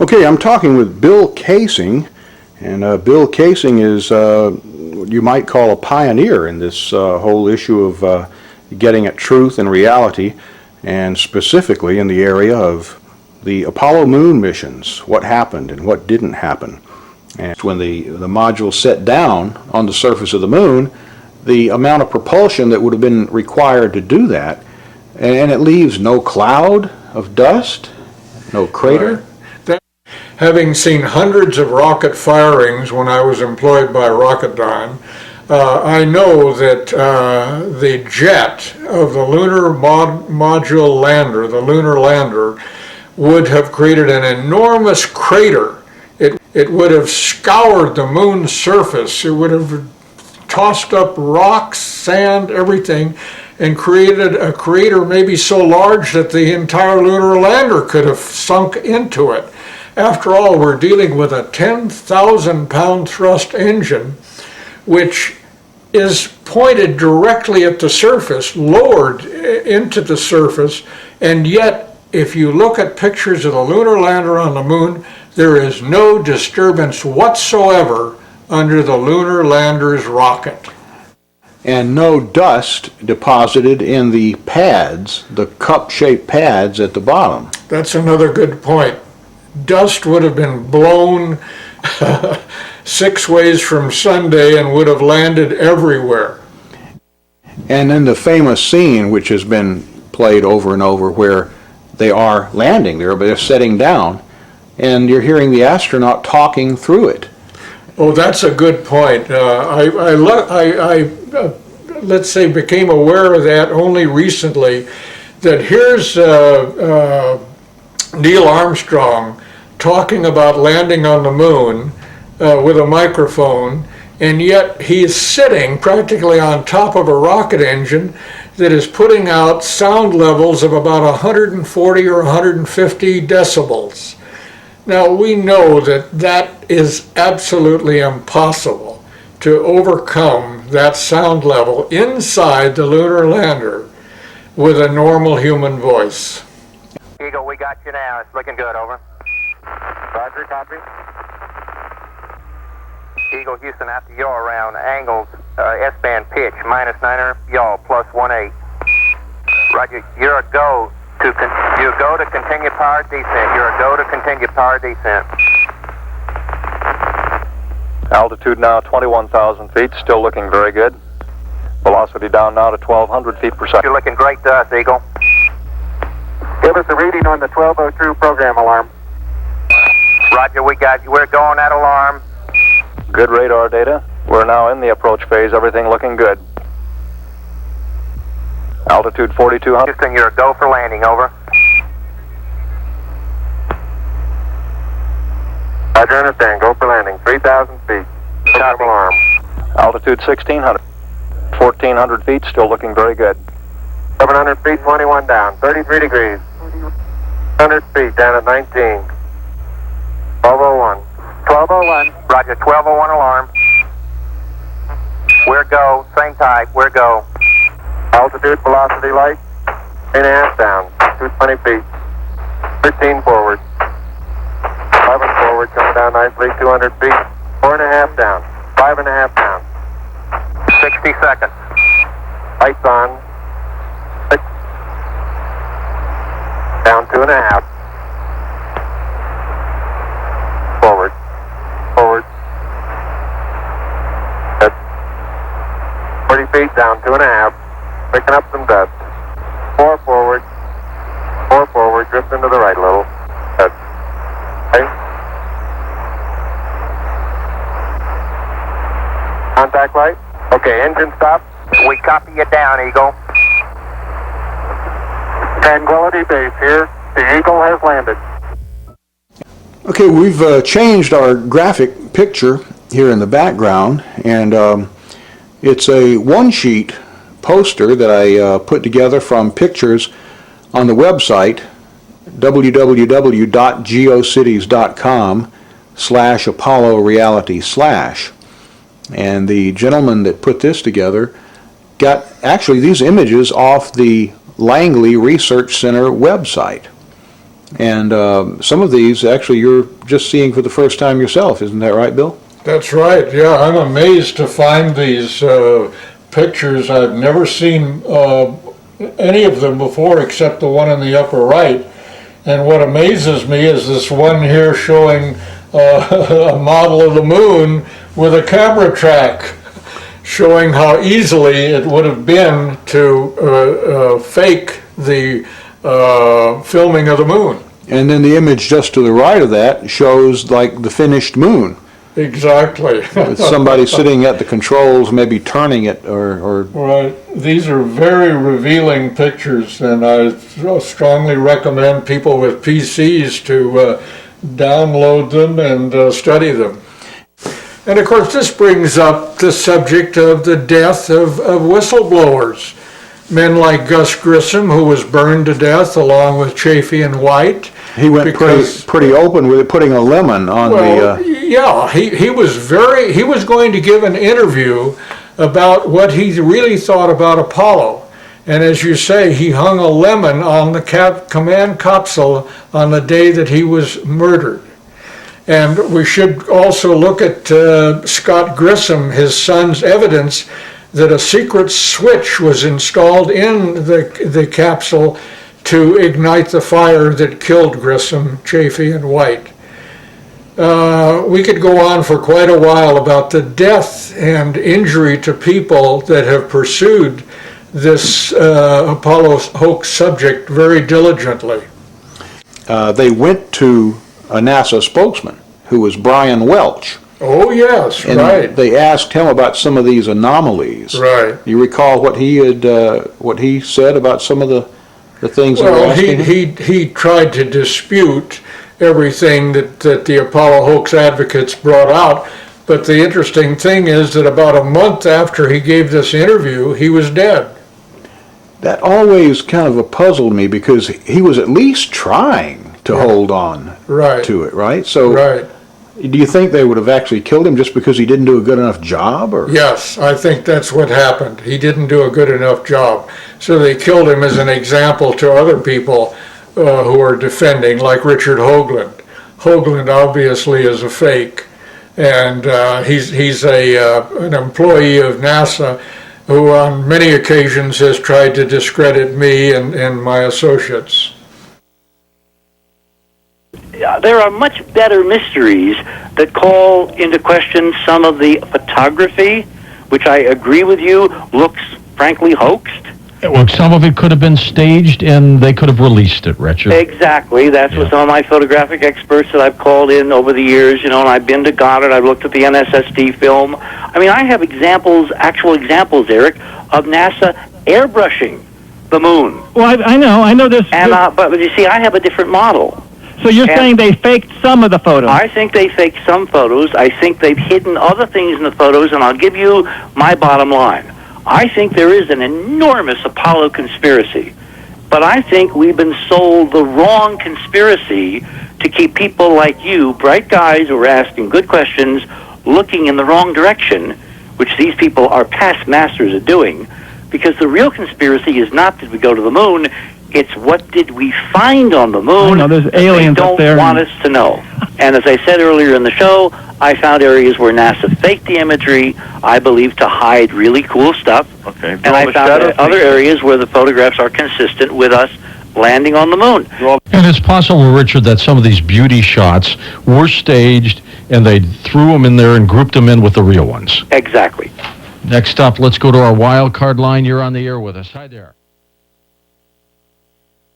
Okay, I'm talking with Bill Casing, and Bill Casing is what you might call a pioneer in this whole issue of getting at truth and reality, and specifically in the area of the Apollo moon missions, what happened and what didn't happen. And when the module set down on the surface of the moon, the amount of propulsion that would have been required to do that, and it leaves no cloud of dust, no crater. Right. Having seen hundreds of rocket firings when I was employed by Rocketdyne, I know that the jet of the lunar module lander, the lunar lander, would have created an enormous crater. It would have scoured the moon's surface. It would have tossed up rocks, sand, everything, and created a crater maybe so large that the entire lunar lander could have sunk into it. After all, we're dealing with a 10,000-pound thrust engine, which is pointed directly at the surface, lowered into the surface, and yet, if you look at pictures of the lunar lander on the moon, there is no disturbance whatsoever under the lunar lander's rocket. And no dust deposited in the pads, the cup-shaped pads at the bottom. That's another good point. Dust would have been blown 6 ways from Sunday and would have landed everywhere. And then the famous scene, which has been played over and over, where they are landing there, but they're setting down, and you're hearing the astronaut talking through it. Oh, that's a good point. I let's say, became aware of that only recently, that here's Neil Armstrong talking about landing on the moon with a microphone, and yet he's sitting practically on top of a rocket engine that is putting out sound levels of about 140 or 150 decibels. Now, we know that that is absolutely impossible to overcome that sound level inside the lunar lander with a normal human voice. Eagle, we got you now. It's looking good, over. Roger, copy. Eagle, Houston, after yaw around angles, S-band pitch, -9er, yaw, +18. Roger, you're a go. You go to continue power descent. You're a go to continue power descent. Altitude now 21,000 feet, still looking very good. Velocity down now to 1,200 feet per second. You're looking great to us, Eagle. Give us a reading on the 1202 program alarm. Roger, we got you. We're going at alarm. Good radar data. We're now in the approach phase, everything looking good. Altitude 4,200. Houston, you're a go for landing, over. Roger, understand. Go for landing. 3,000 feet. Program alarm. Altitude 1,600. 1,400 feet, still looking very good. 700 feet, 21 down. 33 degrees. 100 feet, down at 19. 1201. 1201. Roger, 1201 alarm. We're go. Same type. We're go. Altitude, velocity, light. 3.5 down. 220 feet. 15 forward. 11 forward, coming down nicely. 200 feet. 4.5 down. 5.5 down. 60 seconds. Lights on. 6. Down 2.5. Forward. Forward. Good. 40 feet, down 2.5. Picking up some dust. 4 forward. 4 forward, drifting to the right a little. Good. Okay. Contact light. Okay, engine stop. We copy you down, Eagle. Tranquility Base here. The Eagle has landed. Okay, we've changed our graphic picture here in the background, and it's a one-sheet poster that I put together from pictures on the website www.geocities.com/Apollo Reality/. And the gentleman that put this together got actually these images off the Langley Research Center website. And some of these, actually, you're just seeing for the first time yourself. Isn't that right, Bill? That's right, yeah. I'm amazed to find these pictures. I've never seen any of them before except the one in the upper right. And what amazes me is this one here showing a model of the moon with a camera track, showing how easily it would have been to fake the filming of the moon. And then the image just to the right of that shows like the finished moon. Exactly. With somebody sitting at the controls, maybe turning it or... Right. These are very revealing pictures, and I strongly recommend people with PCs to download them and study them. And of course, this brings up the subject of the death of whistleblowers. Men like Gus Grissom, who was burned to death along with Chafee and White. He went pretty open with it, putting a lemon on yeah, he was going to give an interview about what he really thought about Apollo. And as you say, he hung a lemon on the command capsule on the day that he was murdered. And we should also look at Scott Grissom, his son's evidence that a secret switch was installed in the capsule to ignite the fire that killed Grissom, Chafee, and White. We could go on for quite a while about the death and injury to people that have pursued this Apollo hoax subject very diligently. They went to a NASA spokesman who was Brian Welch. Oh, yes, and right. They asked him about some of these anomalies. Right. You recall what he said about some of the things they were asking him? He tried to dispute everything that the Apollo hoax advocates brought out, but the interesting thing is that about a month after he gave this interview, he was dead. That always kind of puzzled me because he was at least trying to hold on to it, right? So, do you think they would have actually killed him just because he didn't do a good enough job? Or? Yes, I think that's what happened. He didn't do a good enough job. So they killed him as an example to other people who are defending, like Richard Hoagland. Hoagland obviously is a fake, and he's an employee of NASA who on many occasions has tried to discredit me and my associates. There are much better mysteries that call into question some of the photography, which I agree with you looks frankly hoaxed. Well, some of it could have been staged and they could have released it, Richard. Exactly. That's what some of my photographic experts that I've called in over the years, and I've been to Goddard, I've looked at the NSST film. I mean, I have actual examples, Eric, of NASA airbrushing the moon. Well, I know this. And, but you see, I have a different model. So you're saying they faked some of the photos? I think they faked some photos. I think they've hidden other things in the photos, and I'll give you my bottom line. I think there is an enormous Apollo conspiracy, but I think we've been sold the wrong conspiracy to keep people like you, bright guys who are asking good questions, looking in the wrong direction, which these people are past masters at doing, because the real conspiracy is not did we go to the moon, it's what did we find on the moon. I know, there's aliens they up there. don't want us to know. And as I said earlier in the show, I found areas where NASA faked the imagery, I believe, to hide really cool stuff. Okay. And I found other areas where the photographs are consistent with us landing on the moon. And it's possible, Richard, that some of these beauty shots were staged and they threw them in there and grouped them in with the real ones. Exactly. Next up, let's go to our wild card line. You're on the air with us. Hi there.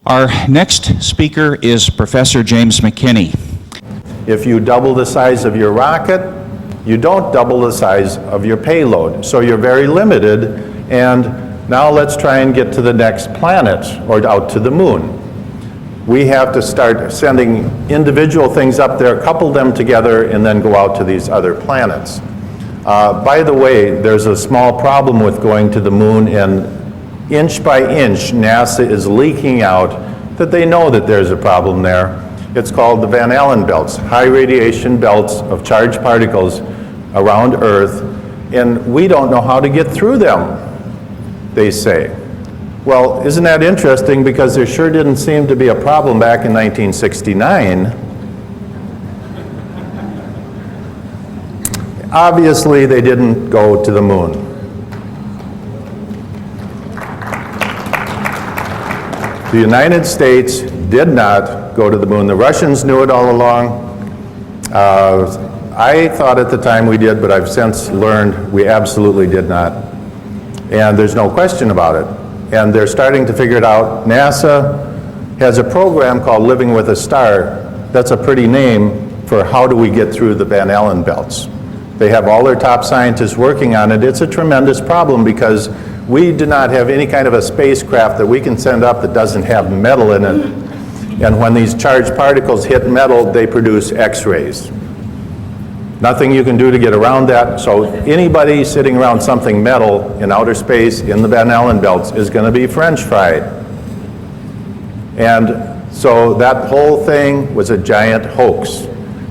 Our next speaker is Professor James McKinney. If you double the size of your rocket, you don't double the size of your payload. So you're very limited, and now let's try and get to the next planet or out to the moon. We have to start sending individual things up there, couple them together, and then go out to these other planets. By the way, there's a small problem with going to the moon, and inch by inch, NASA is leaking out that they know that there's a problem there. It's called the Van Allen belts, high radiation belts of charged particles around Earth, and we don't know how to get through them, they say. Well, isn't that interesting, because there sure didn't seem to be a problem back in 1969. Obviously, they didn't go to the moon. The United States did not go to the moon. The Russians knew it all along. I thought at the time we did, but I've since learned we absolutely did not. And there's no question about it. And they're starting to figure it out. NASA has a program called Living with a Star. That's a pretty name for how do we get through the Van Allen belts. They have all their top scientists working on it. It's a tremendous problem because we do not have any kind of a spacecraft that we can send up that doesn't have metal in it. And when these charged particles hit metal, they produce X-rays. Nothing you can do to get around that. So anybody sitting around something metal in outer space in the Van Allen belts is going to be French fried. And so that whole thing was a giant hoax.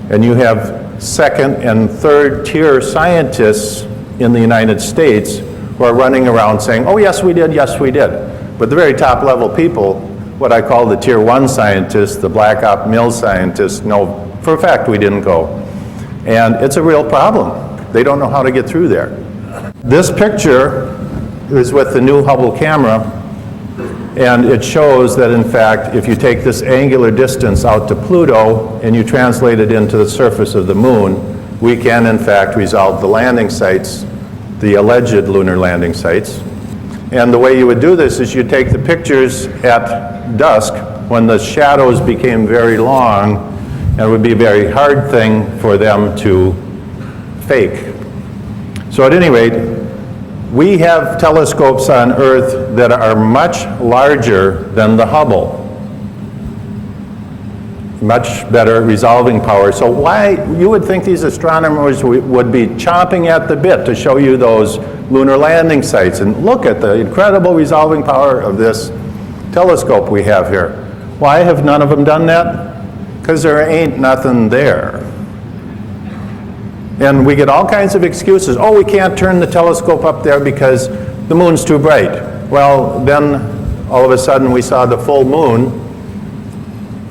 And you have second and third tier scientists in the United States who are running around saying, oh yes we did, yes we did. But the very top level people, what I call the tier one scientists, the black op mill scientists, know for a fact we didn't go. And it's a real problem. They don't know how to get through there. This picture is with the new Hubble camera, and it shows that in fact if you take this angular distance out to Pluto and you translate it into the surface of the moon, we can in fact resolve the landing sites, the alleged lunar landing sites. And the way you would do this is you take the pictures at dusk when the shadows became very long, and it would be a very hard thing for them to fake. So at any rate, we have telescopes on Earth that are much larger than the Hubble. Much better resolving power. So why, you would think these astronomers would be chomping at the bit to show you those lunar landing sites. And look at the incredible resolving power of this telescope we have here. Why have none of them done that? Because there ain't nothing there. And we get all kinds of excuses. Oh, we can't turn the telescope up there because the moon's too bright. Well, then all of a sudden we saw the full moon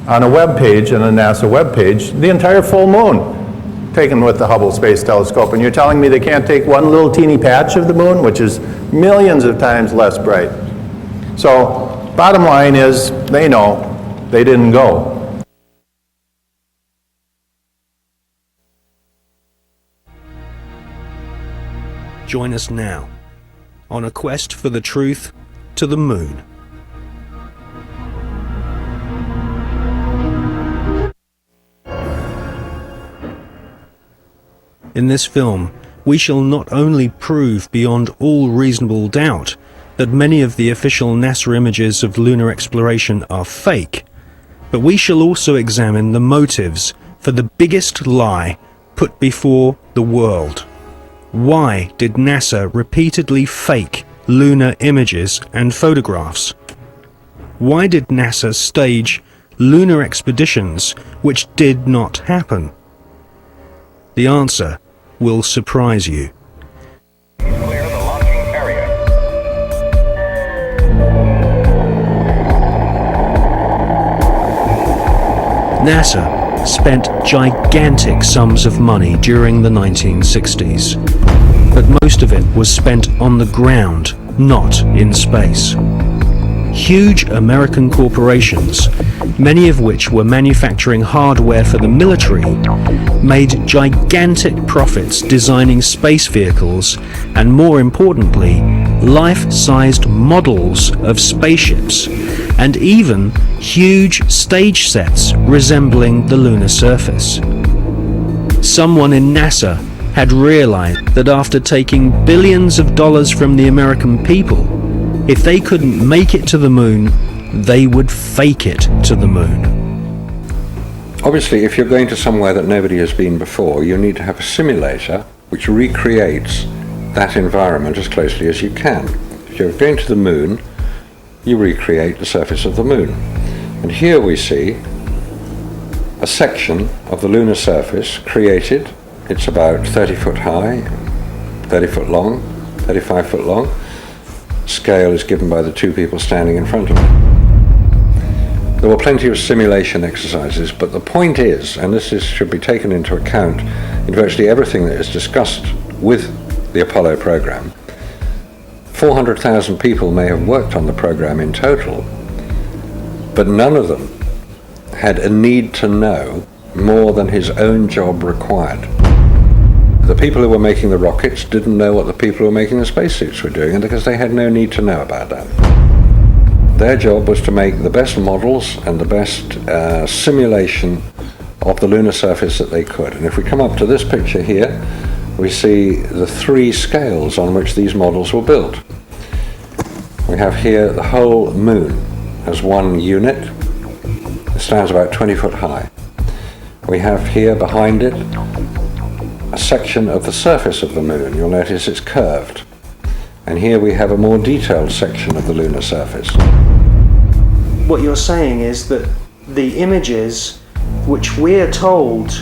on a web page, on a NASA web page, the entire full moon taken with the Hubble Space Telescope. And you're telling me they can't take one little teeny patch of the moon, which is millions of times less bright. So bottom line is, they know they didn't go. Join us now on a quest for the truth to the moon. In this film, we shall not only prove beyond all reasonable doubt that many of the official NASA images of lunar exploration are fake, but we shall also examine the motives for the biggest lie put before the world. Why did NASA repeatedly fake lunar images and photographs? Why did NASA stage lunar expeditions which did not happen? The answer will surprise you. Clear the launching area. NASA spent gigantic sums of money during the 1960s, but most of it was spent on the ground, not in space. Huge American corporations, many of which were manufacturing hardware for the military, made gigantic profits designing space vehicles and, more importantly, life-sized models of spaceships, and even huge stage sets resembling the lunar surface. Someone in NASA had realized that after taking billions of dollars from the American people, if they couldn't make it to the moon, they would fake it to the moon. Obviously, if you're going to somewhere that nobody has been before, you need to have a simulator which recreates that environment as closely as you can. If you're going to the moon, you recreate the surface of the moon. And here we see a section of the lunar surface created. It's about 30 foot high, 30 foot long, 35 foot long. scale is given by the two people standing in front of it. There were plenty of simulation exercises, but the point is, and should be taken into account in virtually everything that is discussed with the Apollo program, 400,000 people may have worked on the program in total, but none of them had a need to know more than his own job required. The people who were making the rockets didn't know what the people who were making the spacesuits were doing, and because they had no need to know about that. Their job was to make the best models and the best simulation of the lunar surface that they could. And if we come up to this picture here, we see the three scales on which these models were built. We have here the whole moon as one unit. It stands about 20 foot high. We have here behind it a section of the surface of the moon. You'll notice it's curved. And here we have a more detailed section of the lunar surface. What you're saying is that the images which we're told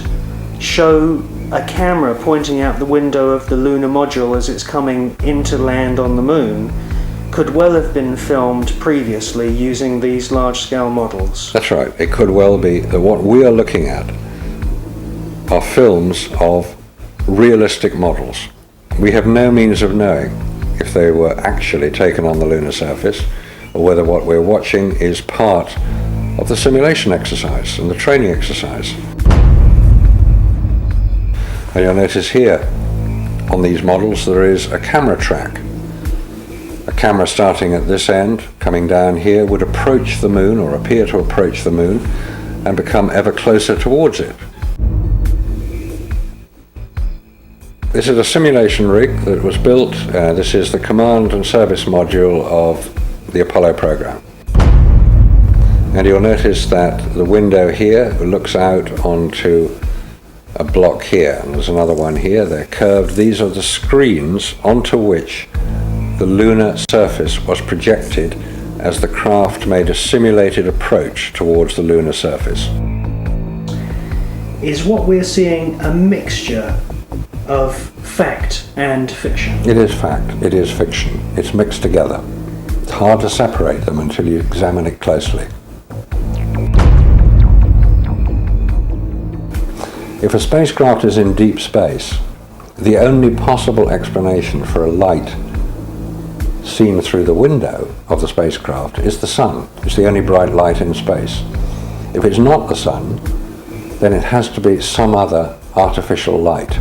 show a camera pointing out the window of the lunar module as it's coming into land on the moon could well have been filmed previously using these large-scale models. That's right. It could well be that what we are looking at are films of realistic models. We have no means of knowing if they were actually taken on the lunar surface, or whether what we're watching is part of the simulation exercise and the training exercise. And you'll notice here on these models there is a camera track. A camera starting at this end, coming down here, would approach the moon, or appear to approach the moon, and become ever closer towards it. This is a simulation rig that was built. This is the command and service module of the Apollo program. And you'll notice that the window here looks out onto a block here, and there's another one here. They're curved. These are the screens onto which the lunar surface was projected as the craft made a simulated approach towards the lunar surface. Is what we're seeing a mixture of fact and fiction? It is fact, it is fiction. It's mixed together. It's hard to separate them until you examine it closely. If a spacecraft is in deep space, the only possible explanation for a light seen through the window of the spacecraft is the sun. It's the only bright light in space. If it's not the sun, then it has to be some other artificial light,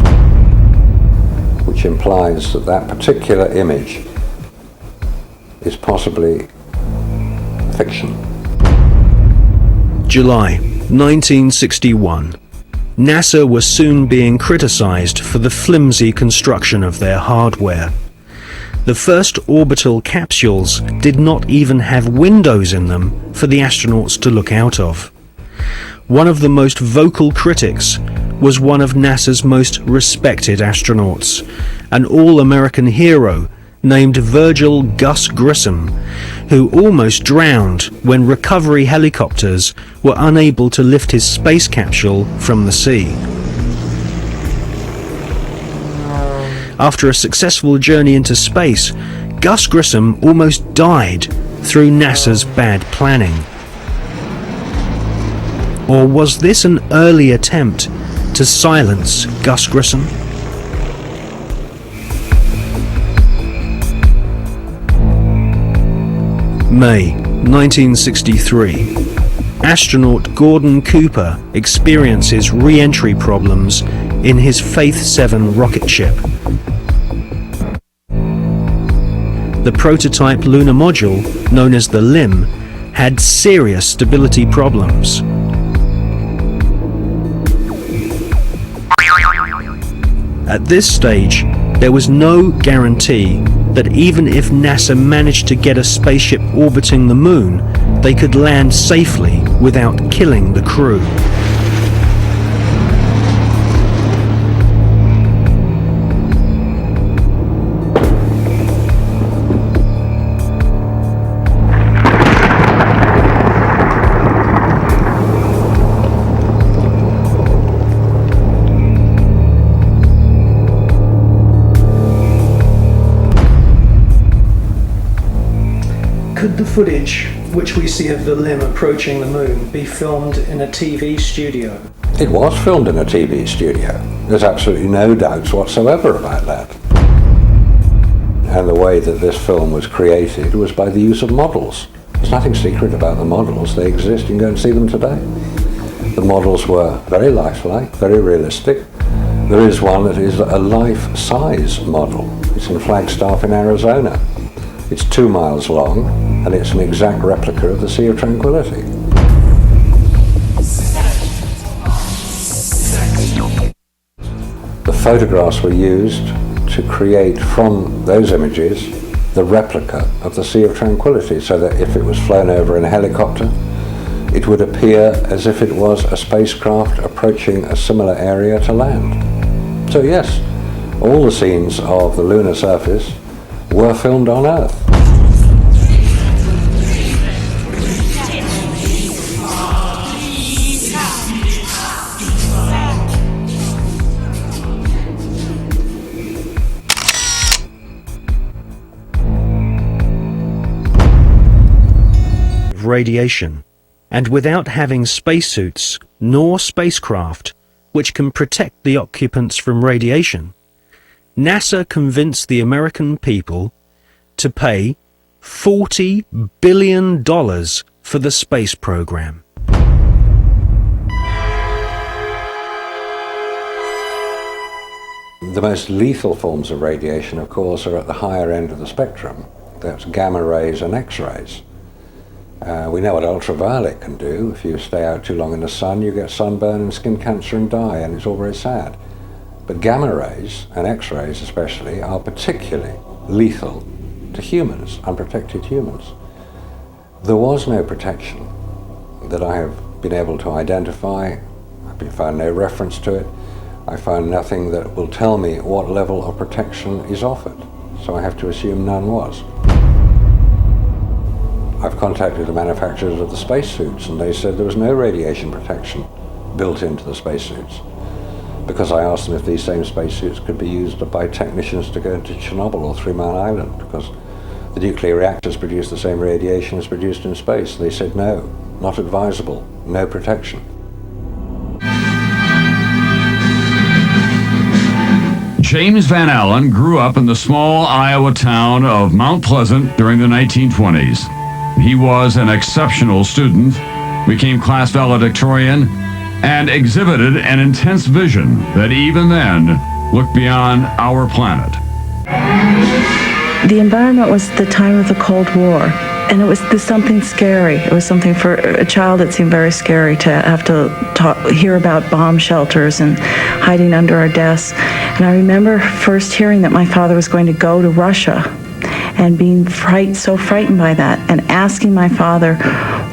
which implies that that particular image is possibly fiction. July 1961. NASA was soon being criticized for the flimsy construction of their hardware. The first orbital capsules did not even have windows in them for the astronauts to look out of. One of the most vocal critics was one of NASA's most respected astronauts, an all-American hero named Virgil Gus Grissom, who almost drowned when recovery helicopters were unable to lift his space capsule from the sea. After a successful journey into space, Gus Grissom almost died through NASA's bad planning. Or was this an early attempt to silence Gus Grissom? May 1963. Astronaut Gordon Cooper experiences re-entry problems in his Faith 7 rocket ship. The prototype lunar module, known as the LIM, had serious stability problems. At this stage, there was no guarantee that even if NASA managed to get a spaceship orbiting the moon, they could land safely without killing the crew. the footage which we see of the limb approaching the moon be filmed in a TV studio? It was filmed in a TV studio. There's absolutely no doubts whatsoever about that. And the way that this film was created was by the use of models. There's nothing secret about the models. They exist. You can go and see them today. The models were very lifelike, very realistic. There is one that is a life-size model. It's in Flagstaff in Arizona. It's 2 miles long, and it's an exact replica of the Sea of Tranquility. The photographs were used to create from those images the replica of the Sea of Tranquility, so that if it was flown over in a helicopter, it would appear as if it was a spacecraft approaching a similar area to land. So yes, all the scenes of the lunar surface were filmed on Earth. Radiation, and without having spacesuits nor spacecraft which can protect the occupants from radiation, NASA convinced the American people to pay $40 billion for the space program. The most lethal forms of radiation, of course, are at the higher end of the spectrum. That's gamma rays and X-rays. We know what ultraviolet can do. If you stay out too long in the sun, you get sunburn and skin cancer and die, and it's all very sad. But gamma rays, and X-rays especially, are particularly lethal to humans, unprotected humans. There was no protection that I have been able to identify. I've found no reference to it. I found nothing that will tell me what level of protection is offered. So I have to assume none was. I've contacted the manufacturers of the spacesuits, and they said there was no radiation protection built into the spacesuits, because I asked them if these same spacesuits could be used by technicians to go into Chernobyl or 3 Mile Island, because the nuclear reactors produce the same radiation as produced in space. They said no, not advisable, no protection. James Van Allen grew up in the small Iowa town of Mount Pleasant during the 1920s. He was an exceptional student, became class valedictorian, and exhibited an intense vision that even then looked beyond our planet. The environment was the time of the Cold War, and it was something scary. It was something for a child, it seemed very scary to have to hear about bomb shelters and hiding under our desks. And I remember first hearing that my father was going to go to Russia, and being so frightened by that, and asking my father,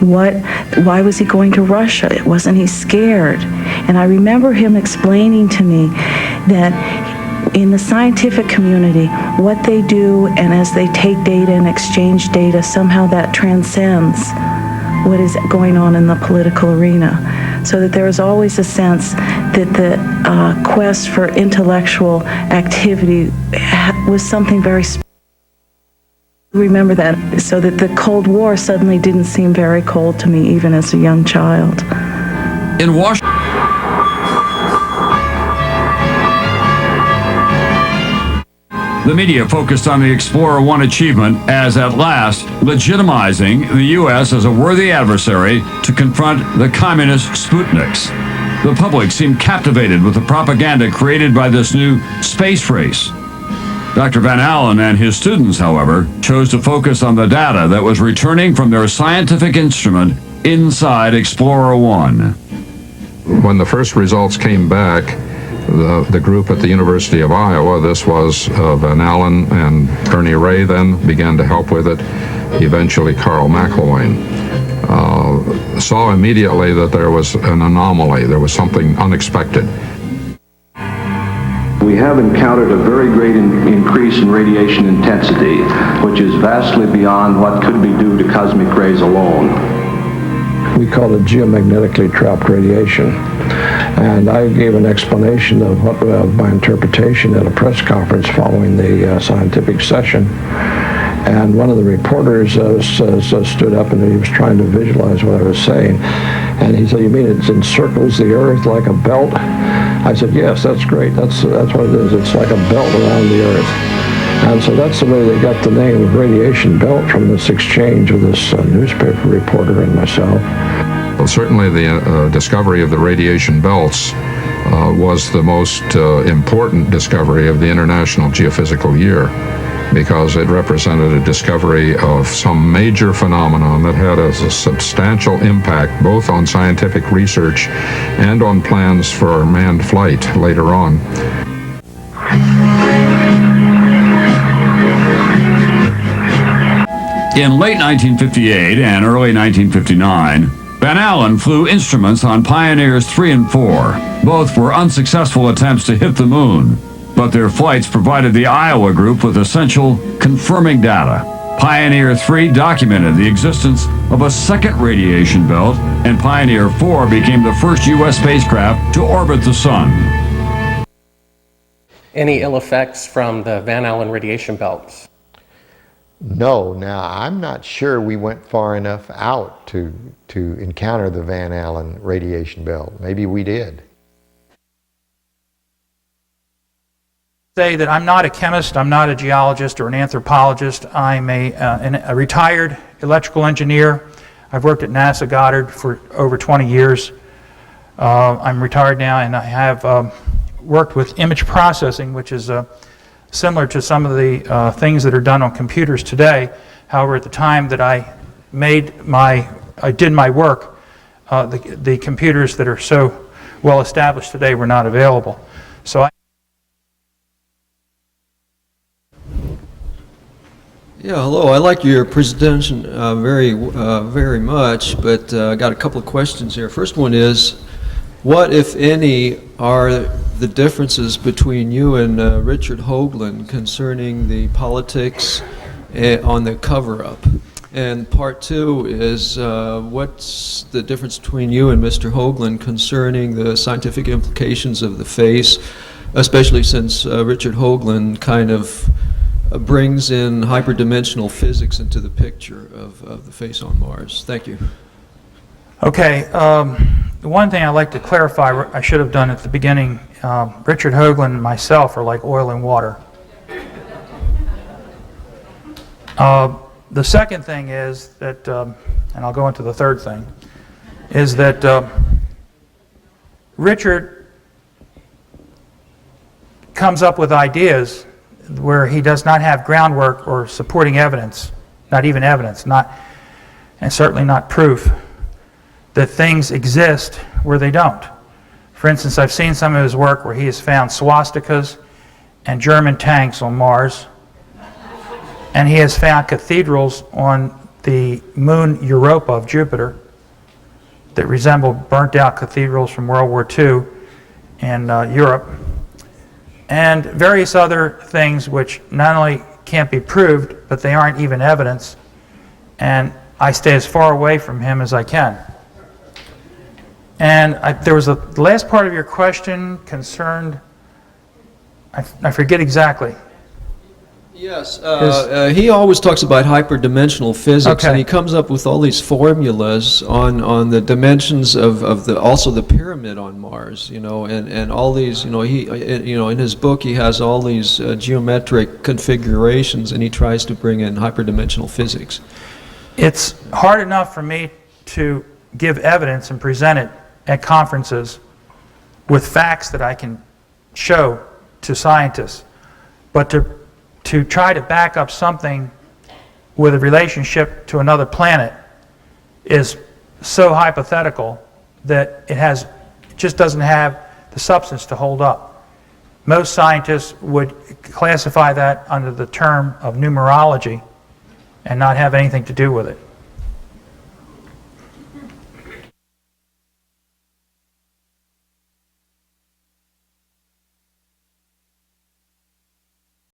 why was he going to Russia? Wasn't he scared? And I remember him explaining to me that in the scientific community, what they do, and as they take data and exchange data, somehow that transcends what is going on in the political arena. So that there is always a sense that the quest for intellectual activity was something very special. Remember that, so that the Cold War suddenly didn't seem very cold to me, even as a young child. In Washington, the media focused on the Explorer 1 achievement as at last legitimizing the U.S. as a worthy adversary to confront the communist Sputniks. The public seemed captivated with the propaganda created by this new space race. Dr. Van Allen and his students, however, chose to focus on the data that was returning from their scientific instrument inside Explorer 1. When the first results came back, the group at the University of Iowa, this was Van Allen and Ernie Ray, then began to help with it, eventually Carl McElwain, saw immediately that there was an anomaly, there was something unexpected. We have encountered a very great increase in radiation intensity, which is vastly beyond what could be due to cosmic rays alone. We call it geomagnetically trapped radiation. And I gave an explanation of my interpretation at a press conference following the scientific session. And one of the reporters stood up and he was trying to visualize what I was saying. And he said, "You mean it encircles the Earth like a belt?" I said, "Yes, that's great. That's what it is. It's like a belt around the Earth." And so that's the way they got the name of radiation belt, from this exchange with this newspaper reporter and myself. Well, certainly the discovery of the radiation belts was the most important discovery of the International Geophysical Year, because it represented a discovery of some major phenomenon that had a substantial impact both on scientific research and on plans for manned flight later on. In late 1958 and early 1959, Van Allen flew instruments on Pioneers 3 and 4. Both were unsuccessful attempts to hit the moon, but their flights provided the Iowa group with essential confirming data. Pioneer 3 documented the existence of a second radiation belt, and Pioneer 4 became the first U.S. spacecraft to orbit the sun. Any ill effects from the Van Allen radiation belts? No. Now, I'm not sure we went far enough out to encounter the Van Allen radiation belt. Maybe we did. Say that I'm not a chemist, I'm not a geologist or an anthropologist. I'm a retired electrical engineer. I've worked at NASA Goddard for over 20 years. I'm retired now, and I have worked with image processing, which is similar to some of the things that are done on computers today. However, at the time that I did my work, the computers that are so well established today were not available. So Yeah, hello. I like your presentation very much, but I got a couple of questions here. First one is, what, if any, are the differences between you and Richard Hoagland concerning the politics on the cover-up? And part two is, what's the difference between you and Mr. Hoagland concerning the scientific implications of the face, especially since Richard Hoagland kind of brings in hyperdimensional physics into the picture of the face on Mars? Thank you. Okay, the one thing I'd like to clarify, I should have done at the beginning, Richard Hoagland and myself are like oil and water. The second thing is that, and I'll go into the third thing, is that Richard comes up with ideas where he does not have groundwork or supporting evidence, not even evidence, and certainly not proof that things exist where they don't. For instance, I've seen some of his work where he has found swastikas and German tanks on Mars, and he has found cathedrals on the moon Europa of Jupiter that resemble burnt-out cathedrals from World War II in Europe, and various other things which not only can't be proved, but they aren't even evidence, and I stay as far away from him as I can. And there was the last part of your question concerned, I forget exactly. Yes, he always talks about hyperdimensional physics, Okay. and he comes up with all these formulas on the dimensions of also the pyramid on Mars, and all these, in his book he has all these geometric configurations, and he tries to bring in hyperdimensional physics. It's hard enough for me to give evidence and present it at conferences with facts that I can show to scientists, but to try to back up something with a relationship to another planet is so hypothetical that it just doesn't have the substance to hold up. Most scientists would classify that under the term of numerology and not have anything to do with it.